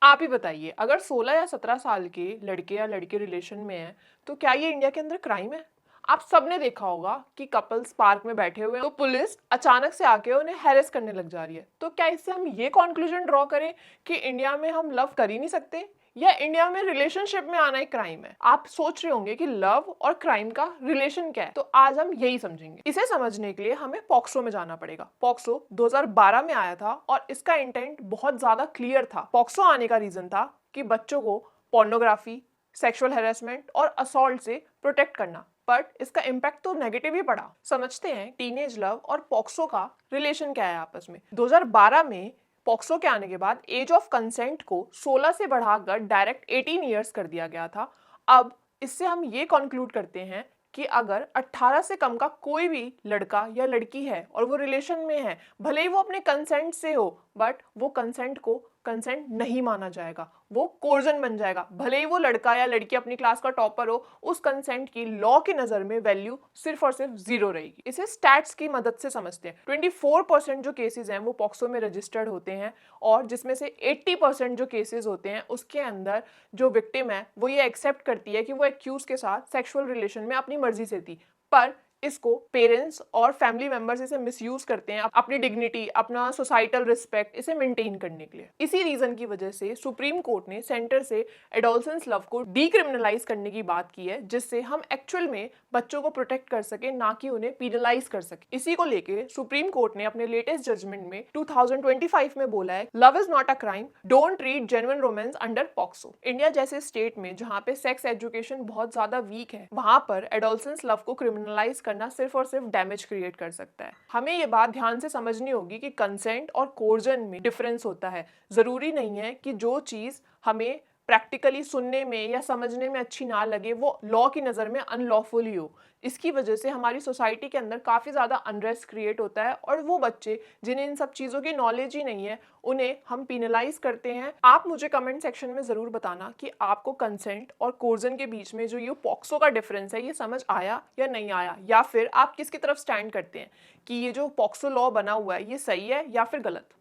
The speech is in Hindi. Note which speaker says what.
Speaker 1: आप ही बताइए, अगर 16 या 17 साल के लड़के या लड़की रिलेशन में हैं, तो क्या ये इंडिया के अंदर क्राइम है? आप सबने देखा होगा कि कपल्स पार्क में बैठे हुए हैं, तो पुलिस अचानक से आके उन्हें हैरेस करने लग जा रही है। तो क्या इससे हम ये कॉन्क्लूजन ड्रॉ करें कि इंडिया में हम लव कर ही नहीं सकते, या इंडिया में रिलेशनशिप में आना एक क्राइम है? आप सोच रहे होंगे कि लव और क्राइम का रिलेशन क्या है, तो आज हम यही समझेंगे। इसे समझने के लिए हमें पॉक्सो में जाना पड़ेगा। पॉक्सो 2012 में आया था और इसका इंटेंट बहुत ज्यादा क्लियर था। पॉक्सो आने का रीजन था कि बच्चों को पोर्नोग्राफी, सेक्सुअल हेरासमेंट और असॉल्ट से प्रोटेक्ट करना, बट इसका इम्पैक्ट तो नेगेटिव ही पड़ा। समझते हैं टीनेज लव और पॉक्सो का रिलेशन क्या है आपस में। 2012 में पॉक्सो के आने के बाद एज ऑफ कंसेंट को 16 से बढ़ाकर डायरेक्ट 18 ईयर्स कर दिया गया था। अब इससे हम ये कंक्लूड करते हैं कि अगर 18 से कम का कोई भी लड़का या लड़की है और वो रिलेशन में है, भले ही वो अपने कंसेंट से हो, बट वो कंसेंट को कंसेंट नहीं माना जाएगा, वो कोर्जन बन जाएगा। भले ही वो लड़का या लड़की अपनी क्लास का टॉपर हो, उस कंसेंट की लॉ की नजर में वैल्यू सिर्फ और सिर्फ 0 रहेगी। इसे स्टैट्स की मदद से समझते हैं। 24% जो केसेस हैं वो पॉक्सो में रजिस्टर्ड होते हैं, और जिसमें से 80% जो केसेस होते हैं उसके अंदर जो विक्टिम है वो ये एक्सेप्ट करती है कि वो एक्यूज के साथ सेक्सुअल रिलेशन में अपनी मर्जी से थी, पर इसको पेरेंट्स और फैमिली मेंबर्स इसे मिसयूज करते हैं अपनी डिग्निटी, अपना सोसाइटल रिस्पेक्ट इसे मेंटेन करने के लिए। इसी रीजन की वजह से सुप्रीम कोर्ट ने सेंटर से एडोलसेंस लव को डीक्रिमिनलाइज करने की बात की है, जिससे हम एक्चुअल में बच्चों को प्रोटेक्ट कर सके, ना कि उन्हें पीनलाइज कर सके। इसी को लेके सुप्रीम कोर्ट ने अपने लेटेस्ट जजमेंट में 2025 में बोला है, love is not a crime, don't treat genuine romance under POCSO. India जैसे स्टेट में जहां पे सेक्स एजुकेशन बहुत ज्यादा वीक है, वहां पर एडोलसेंस लव को क्रिमिनलाइज करना सिर्फ और सिर्फ डैमेज क्रिएट कर सकता है। हमें ये बात ध्यान से समझनी होगी कि कंसेंट और कोर्जन में डिफरेंस होता है। जरूरी नहीं है कि जो चीज हमें प्रैक्टिकली सुनने में या समझने में अच्छी ना लगे वो लॉ की नज़र में अनलॉफुल ही हो। इसकी वजह से हमारी सोसाइटी के अंदर काफ़ी ज़्यादा अनरेस्ट क्रिएट होता है, और वो बच्चे जिन्हें इन सब चीज़ों की नॉलेज ही नहीं है उन्हें हम पीनलाइज करते हैं। आप मुझे कमेंट सेक्शन में ज़रूर बताना कि आपको कंसेंट और कोर्जन के बीच में जो ये पॉक्सो का डिफरेंस है ये समझ आया या नहीं आया, या फिर आप किसकी तरफ स्टैंड करते हैं कि ये जो पॉक्सो लॉ बना हुआ है ये सही है या फिर गलत।